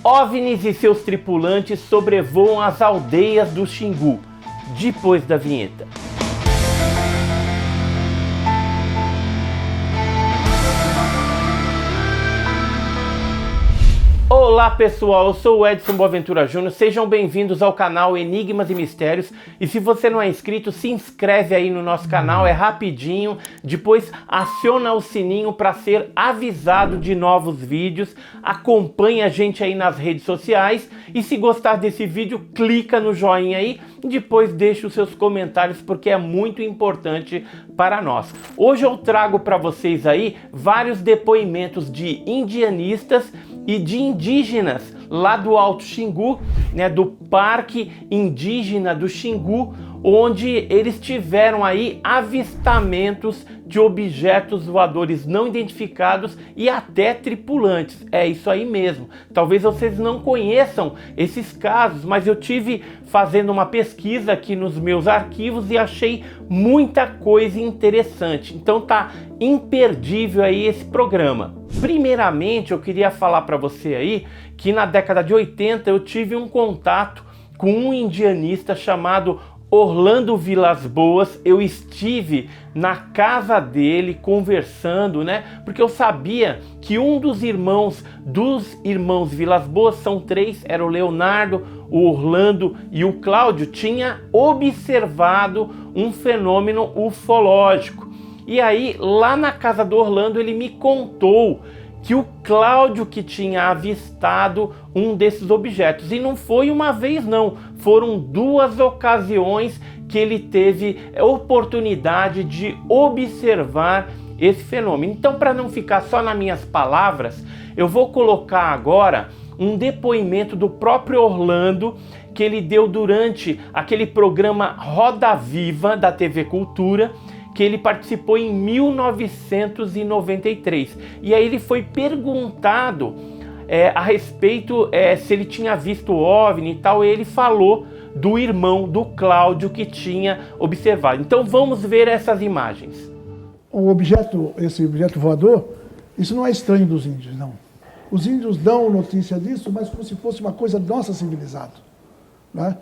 OVNIs e seus tripulantes sobrevoam as aldeias do Xingu, depois da vinheta. Olá pessoal, eu sou o Edson Boaventura Júnior, sejam bem-vindos ao canal Enigmas e Mistérios, e se você não é inscrito, se inscreve aí no nosso canal, é rapidinho, depois aciona o sininho para ser avisado de novos vídeos, acompanhe a gente aí nas redes sociais, e se gostar desse vídeo, clica no joinha aí, e depois deixe os seus comentários, porque é muito importante para nós. Hoje eu trago para vocês aí vários depoimentos de indianistas e de indígenas lá do Alto Xingu, né, do Parque Indígena do Xingu, onde eles tiveram aí avistamentos de objetos voadores não identificados e até tripulantes. É isso aí mesmo. Talvez vocês não conheçam esses casos, mas eu tive fazendo uma pesquisa aqui nos meus arquivos e achei muita coisa interessante. Então tá imperdível aí esse programa. Primeiramente, eu queria falar para você aí que na década de 80 eu tive um contato com um indianista chamado Orlando Vilas Boas. Eu estive na casa dele conversando, né? Porque eu sabia que um dos irmãos Vilas Boas, são três, era o Leonardo, o Orlando e o Cláudio, tinha observado um fenômeno ufológico. E aí, lá na casa do Orlando, ele me contou que o Cláudio que tinha avistado um desses objetos. E não foi uma vez não, foram duas ocasiões que ele teve oportunidade de observar esse fenômeno. Então, para não ficar só nas minhas palavras, eu vou colocar agora um depoimento do próprio Orlando, que ele deu durante aquele programa Roda Viva da TV Cultura, que ele participou em 1993. E aí ele foi perguntado a respeito se ele tinha visto o OVNI e tal, e ele falou do irmão do Cláudio que tinha observado. Então vamos ver essas imagens. Esse objeto voador, isso não é estranho dos índios, não. Os índios dão notícia disso, mas como se fosse uma coisa nossa civilizada, né?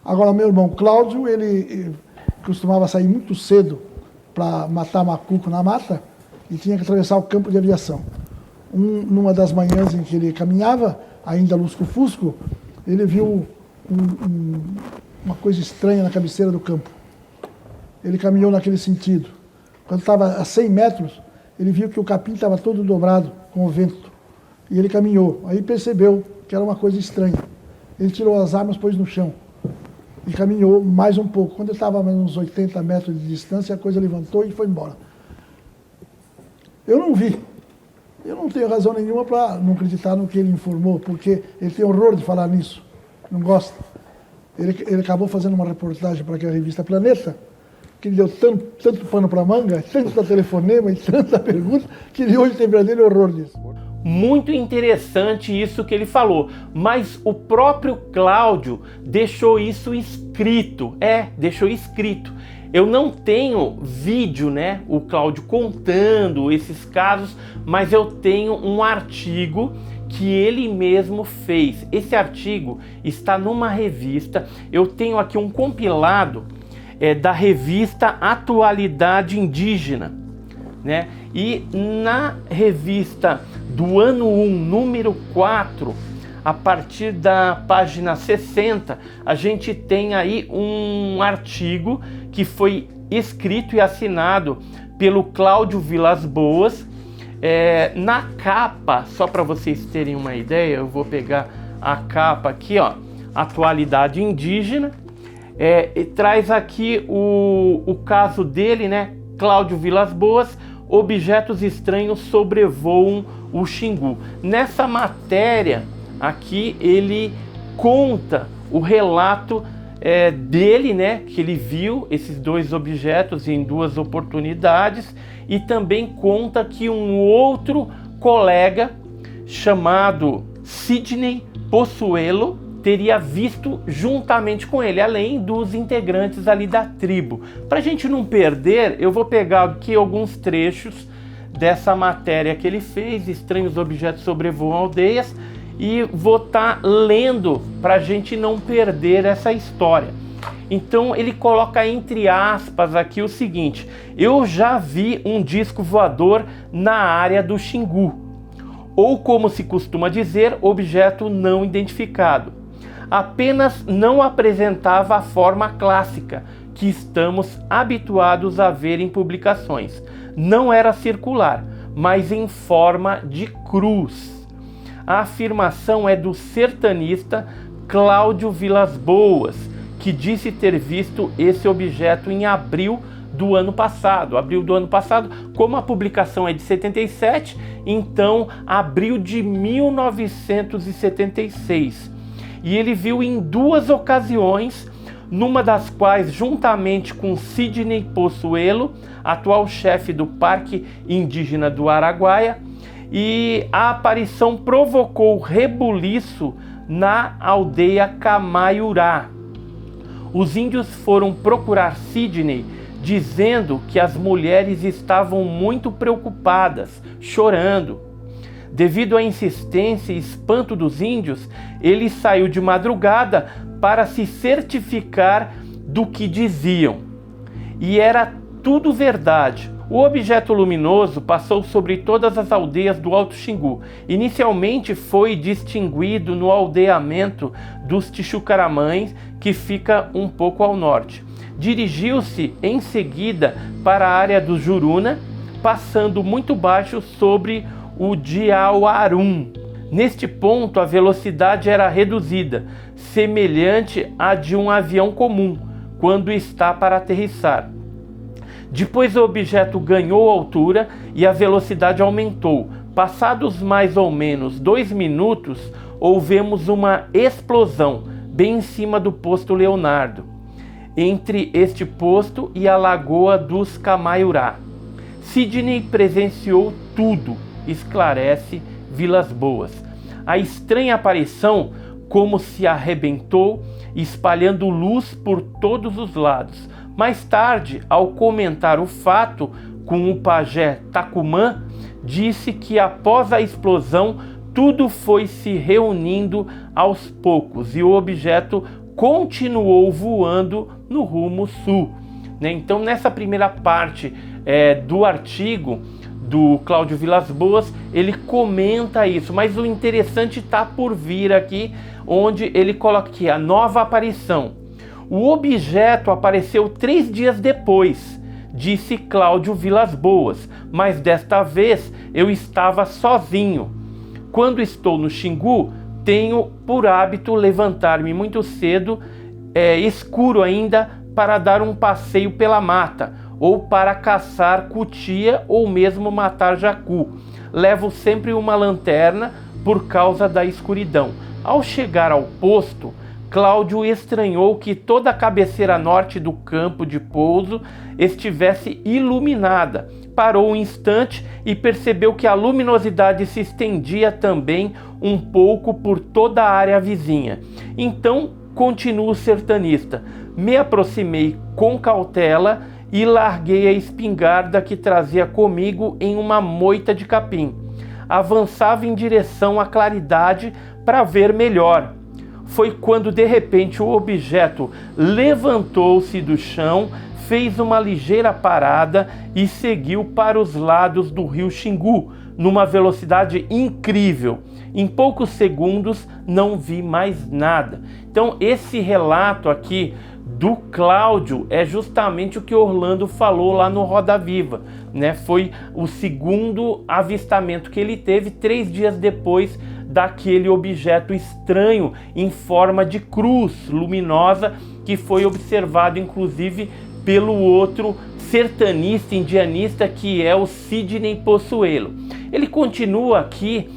Agora, meu irmão Cláudio, ele costumava sair muito cedo para matar macuco na mata e tinha que atravessar o campo de aviação. Numa das manhãs em que ele caminhava, ainda lusco-fusco, ele viu uma coisa estranha na cabeceira do campo. Ele caminhou naquele sentido. Quando estava a 100 metros, ele viu que o capim estava todo dobrado com o vento. E ele caminhou. Aí percebeu que era uma coisa estranha. Ele tirou as armas e pôs no chão. E caminhou mais um pouco. Quando ele estava a uns 80 metros de distância, a coisa levantou e foi embora. Eu não vi. Eu não tenho razão nenhuma para não acreditar no que ele informou, porque ele tem horror de falar nisso. Não gosta. Ele acabou fazendo uma reportagem para aquela revista Planeta, que lhe deu tanto pano para manga, tanto telefonema e tanta pergunta, que ele hoje tem verdadeiro horror disso. Muito interessante isso que ele falou, mas o próprio Cláudio deixou isso escrito, deixou escrito. Eu não tenho vídeo, né, o Cláudio contando esses casos, mas eu tenho um artigo que ele mesmo fez. Esse artigo está numa revista, eu tenho aqui um compilado da revista Atualidade Indígena, né? E na revista do ano 1, número 4, a partir da página 60, a gente tem aí um artigo que foi escrito e assinado pelo Cláudio Vilas Boas. Na capa, só para vocês terem uma ideia, eu vou pegar a capa aqui, ó, Atualidade Indígena, e traz aqui o caso dele, né, Cláudio Vilas Boas, objetos estranhos sobrevoam o Xingu. Nessa matéria aqui ele conta o relato dele, né, que ele viu esses dois objetos em duas oportunidades, e também conta que um outro colega chamado Sidney Possuelo teria visto juntamente com ele, além dos integrantes ali da tribo. Para a gente não perder, eu vou pegar aqui alguns trechos dessa matéria que ele fez, Estranhos Objetos Sobrevoam Aldeias, e vou estar lendo para a gente não perder essa história. Então ele coloca entre aspas aqui o seguinte: eu já vi um disco voador na área do Xingu, ou como se costuma dizer, objeto não identificado. Apenas não apresentava a forma clássica que estamos habituados a ver em publicações. Não era circular, mas em forma de cruz. A afirmação é do sertanista Cláudio Vilas Boas, que disse ter visto esse objeto em abril do ano passado. Como a publicação é de 77, então abril de 1976. E ele viu em 2 ocasiões, numa das quais, juntamente com Sidney Possuelo, atual chefe do Parque Indígena do Araguaia, e a aparição provocou rebuliço na aldeia Camaiurá. Os índios foram procurar Sidney, dizendo que as mulheres estavam muito preocupadas, chorando. Devido à insistência e espanto dos índios, ele saiu de madrugada para se certificar do que diziam. E era tudo verdade. O objeto luminoso passou sobre todas as aldeias do Alto Xingu. Inicialmente foi distinguido no aldeamento dos Tixucaramães, que fica um pouco ao norte. Dirigiu-se em seguida para a área do Juruna, passando muito baixo sobre o Diauarum. Neste ponto a velocidade era reduzida, semelhante à de um avião comum, quando está para aterrissar. Depois o objeto ganhou altura e a velocidade aumentou. Passados mais ou menos 2 minutos, ouvemos uma explosão bem em cima do posto Leonardo, entre este posto e a lagoa dos Camaiurá. Sidney presenciou tudo, esclarece Vilas Boas. A estranha aparição, como se arrebentou, espalhando luz por todos os lados. Mais tarde, ao comentar o fato com o pajé Tacumã, disse que após a explosão tudo foi se reunindo aos poucos e o objeto continuou voando no rumo sul. Então, nessa primeira parte do artigo do Cláudio Vilas Boas, ele comenta isso, mas o interessante está por vir aqui, onde ele coloca aqui a nova aparição. O objeto apareceu 3 dias depois, disse Cláudio Vilas Boas, mas desta vez eu estava sozinho. Quando estou no Xingu, tenho por hábito levantar-me muito cedo, escuro ainda, para dar um passeio pela mata, ou para caçar cutia ou mesmo matar jacu. Levo sempre uma lanterna por causa da escuridão. Ao chegar ao posto, Cláudio estranhou que toda a cabeceira norte do campo de pouso estivesse iluminada. Parou um instante e percebeu que a luminosidade se estendia também um pouco por toda a área vizinha. Então, continua o sertanista, me aproximei com cautela e larguei a espingarda que trazia comigo em uma moita de capim. Avançava em direção à claridade para ver melhor. Foi quando de repente o objeto levantou-se do chão, fez uma ligeira parada e seguiu para os lados do rio Xingu, numa velocidade incrível. Em poucos segundos não vi mais nada. Então esse relato aqui do Cláudio é justamente o que Orlando falou lá no Roda Viva, né? Foi o segundo avistamento que ele teve 3 dias depois daquele objeto estranho em forma de cruz luminosa que foi observado inclusive pelo outro sertanista indianista, que é o Sidney Possuelo. Ele continua aqui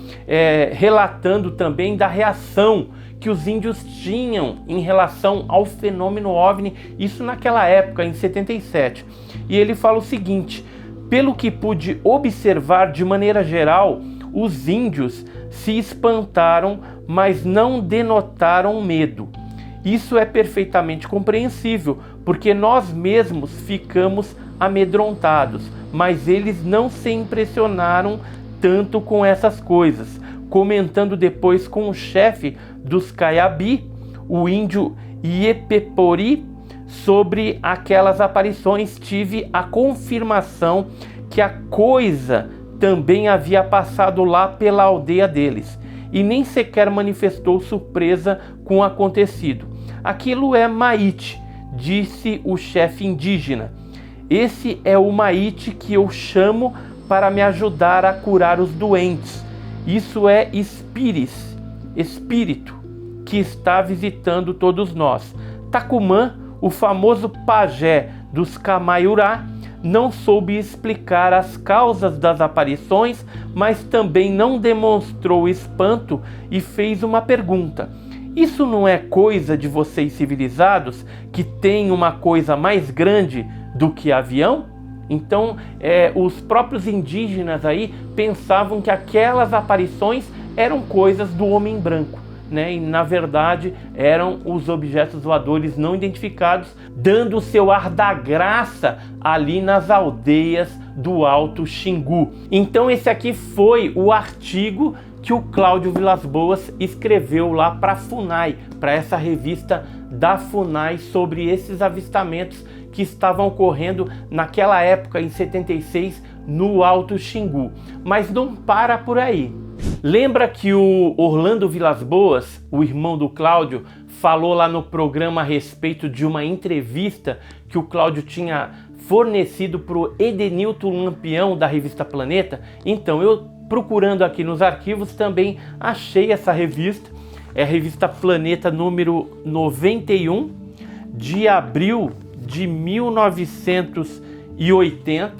relatando também da reação que os índios tinham em relação ao fenômeno OVNI, isso naquela época, em 77. E ele fala o seguinte: pelo que pude observar de maneira geral, os índios se espantaram, mas não denotaram medo. Isso é perfeitamente compreensível, porque nós mesmos ficamos amedrontados, mas eles não se impressionaram tanto com essas coisas. comentando depois com o chefe dos Caiabi, o índio Iepepori, sobre aquelas aparições, tive a confirmação que a coisa também havia passado lá pela aldeia deles, e nem sequer manifestou surpresa com o acontecido. Aquilo é Maite, disse o chefe indígena. Esse é o Maite que eu chamo para me ajudar a curar os doentes. Isso é espírito, que está visitando todos nós. Tacumã, o famoso pajé dos Camaiurá, não soube explicar as causas das aparições, mas também não demonstrou espanto e fez uma pergunta: isso não é coisa de vocês civilizados, que tem uma coisa mais grande do que avião? Então, os próprios indígenas aí pensavam que aquelas aparições eram coisas do homem branco, né? E na verdade eram os objetos voadores não identificados, dando o seu ar da graça ali nas aldeias do Alto Xingu. Então esse aqui foi o artigo que o Cláudio Vilas Boas escreveu lá para a FUNAI, para essa revista da FUNAI, sobre esses avistamentos que estavam ocorrendo naquela época, em 76, no Alto Xingu. Mas não para por aí. Lembra que o Orlando Vilas Boas, o irmão do Cláudio, falou lá no programa a respeito de uma entrevista que o Cláudio tinha fornecido para o Edenilton Lampião, da revista Planeta? Então, eu procurando aqui nos arquivos também achei essa revista. É a revista Planeta número 91, de abril de 1980.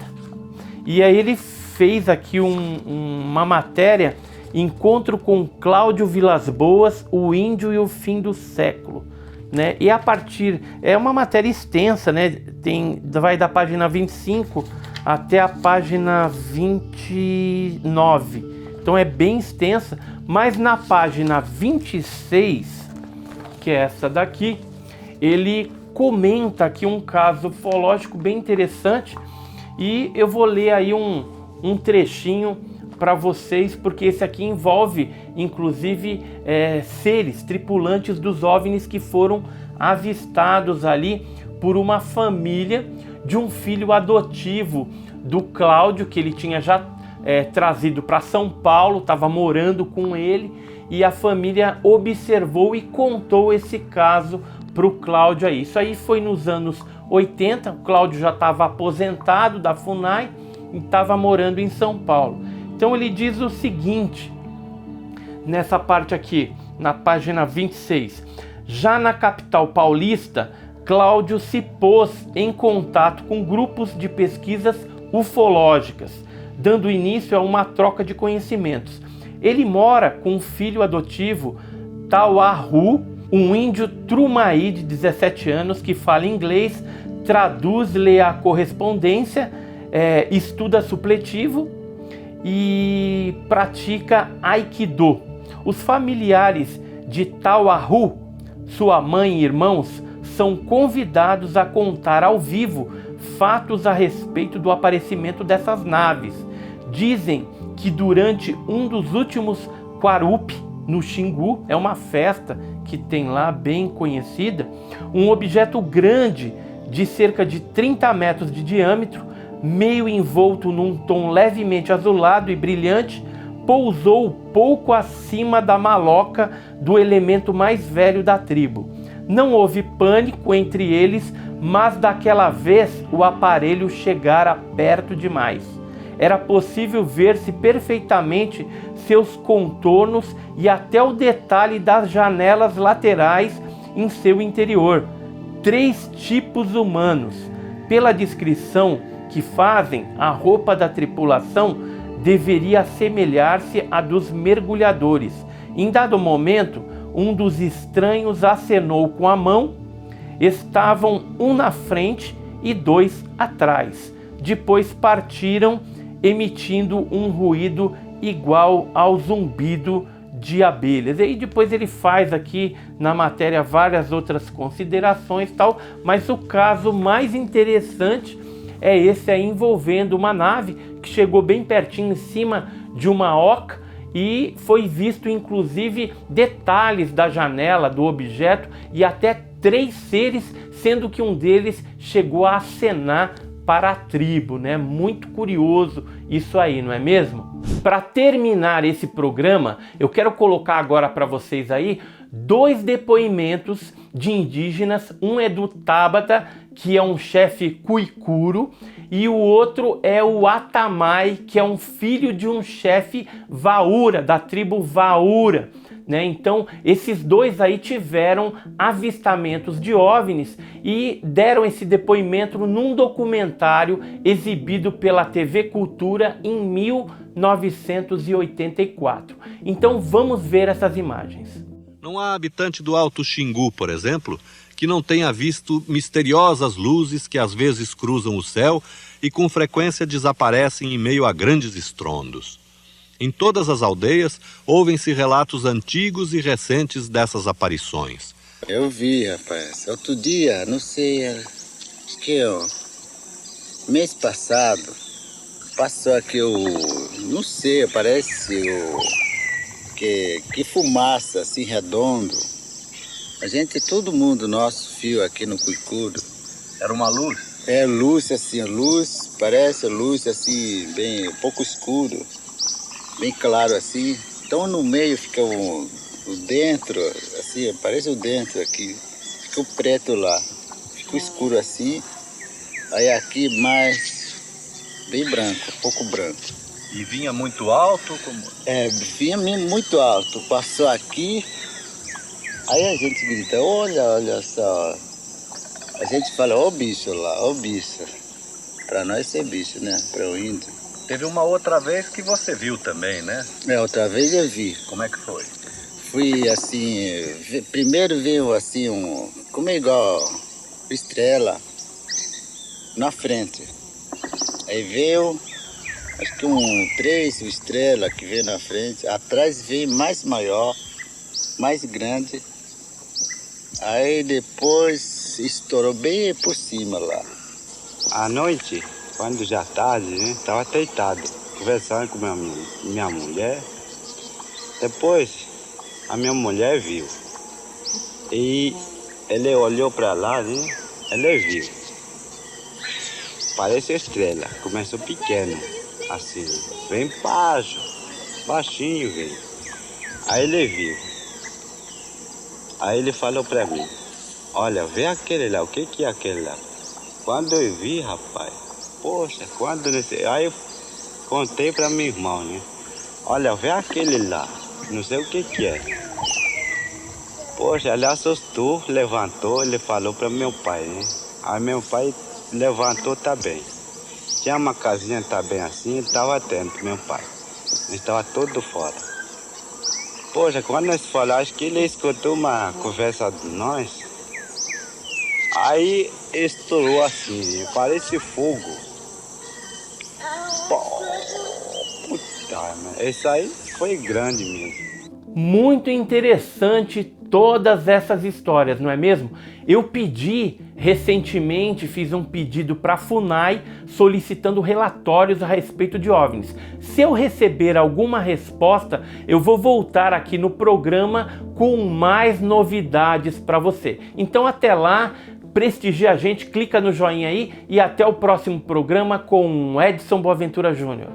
E aí ele fez aqui uma matéria: Encontro com Cláudio Vilas Boas, o índio e o fim do século, né? E a partir, é uma matéria extensa, né? Vai da página 25 até a página 29. Então é bem extensa, mas na página 26, que é essa daqui, ele comenta aqui um caso ufológico bem interessante, e eu vou ler aí um trechinho para vocês, porque esse aqui envolve inclusive seres tripulantes dos OVNIs que foram avistados ali por uma família de um filho adotivo do Cláudio, que ele tinha já trazido para São Paulo, estava morando com ele, e a família observou e contou esse caso para o Cláudio aí. Isso aí foi nos anos 80, o Cláudio já estava aposentado da FUNAI e estava morando em São Paulo. Então ele diz o seguinte, nessa parte aqui, na página 26. Já na capital paulista, Cláudio se pôs em contato com grupos de pesquisas ufológicas, dando início a uma troca de conhecimentos. Ele mora com um filho adotivo, Tauahu, um índio Trumaí de 17 anos que fala inglês, traduz-lhe a correspondência, estuda supletivo e pratica Aikido. Os familiares de Tauahu, sua mãe e irmãos, são convidados a contar ao vivo fatos a respeito do aparecimento dessas naves. Dizem que durante um dos últimos Quarup, no Xingu, é uma festa que tem lá bem conhecida, um objeto grande de cerca de 30 metros de diâmetro, meio envolto num tom levemente azulado e brilhante, pousou pouco acima da maloca do elemento mais velho da tribo. Não houve pânico entre eles, mas daquela vez o aparelho chegara perto demais. Era possível ver-se perfeitamente seus contornos e até o detalhe das janelas laterais em seu interior. 3 tipos humanos. Pela descrição que fazem, a roupa da tripulação deveria assemelhar-se à dos mergulhadores. Em dado momento, um dos estranhos acenou com a mão. Estavam um na frente e 2 atrás. Depois partiram, emitindo um ruído igual ao zumbido de abelhas. E aí depois ele faz aqui na matéria várias outras considerações e tal, mas o caso mais interessante é esse aí, envolvendo uma nave que chegou bem pertinho em cima de uma oca e foi visto inclusive detalhes da janela do objeto e até 3 seres, sendo que um deles chegou a acenar para a tribo, né? Muito curioso isso aí, não é mesmo? Para terminar esse programa, eu quero colocar agora para vocês aí 2 depoimentos de indígenas. Um é do Tabata, que é um chefe Cuicuro, e o outro é o Atamai, que é um filho de um chefe Vaura, da tribo Vaura, né? Então, esses 2 aí tiveram avistamentos de OVNIs e deram esse depoimento num documentário exibido pela TV Cultura em 1984. Então, vamos ver essas imagens. Não há habitante do Alto Xingu, por exemplo, que não tenha visto misteriosas luzes que às vezes cruzam o céu e com frequência desaparecem em meio a grandes estrondos. Em todas as aldeias, ouvem-se relatos antigos e recentes dessas aparições. Eu vi, rapaz. Outro dia, não sei, acho que mês passado, passou aqui não sei, parece que fumaça, assim, redondo. A gente, todo mundo, nosso fio aqui no Cuicuro. Era uma luz? É luz, assim, parece luz, assim, bem, um pouco escuro. Bem claro assim, então no meio fica o dentro, assim, parece o dentro aqui, fica o preto lá, fica o escuro assim, aí aqui mais bem branco, um pouco branco. E vinha muito alto? Vinha muito alto, passou aqui, aí a gente grita, olha só, a gente fala, ó bicho lá, ó bicho, pra nós é bicho, né, para o índio. Teve uma outra vez que você viu também, né? Outra vez eu vi. Como é que foi? Fui assim, primeiro veio assim como é igual estrela na frente. Aí veio, acho que 3 estrelas que veio na frente. Atrás veio mais maior, mais grande. Aí depois estourou bem por cima lá. À noite, quando já tarde, né, estava deitado, conversando com minha mulher. Depois, a minha mulher viu. E ele olhou para lá, né, ele viu. Parece estrela, começou pequeno, assim, bem baixo, baixinho, veio. Aí ele viu. Aí ele falou para mim, olha, vê aquele lá, o que é aquele lá? Quando eu vi, rapaz, poxa, aí eu contei para meu irmão, né? Olha, vê aquele lá, não sei o que é. Poxa, ele assustou, levantou, ele falou para meu pai, né? Aí meu pai levantou também. Tinha uma casinha também assim, ele estava atento, meu pai. Ele estava todo fora. Poxa, quando nós falamos, acho que ele escutou uma conversa de nós. Aí estourou assim, parece fogo. Puta, isso aí foi grande mesmo. Muito interessante todas essas histórias, não é mesmo? Eu pedi recentemente, fiz um pedido para a FUNAI solicitando relatórios a respeito de OVNIs. Se eu receber alguma resposta, eu vou voltar aqui no programa com mais novidades para você. Então até lá, prestigia a gente, clica no joinha aí e até o próximo programa com Edson Boaventura Júnior.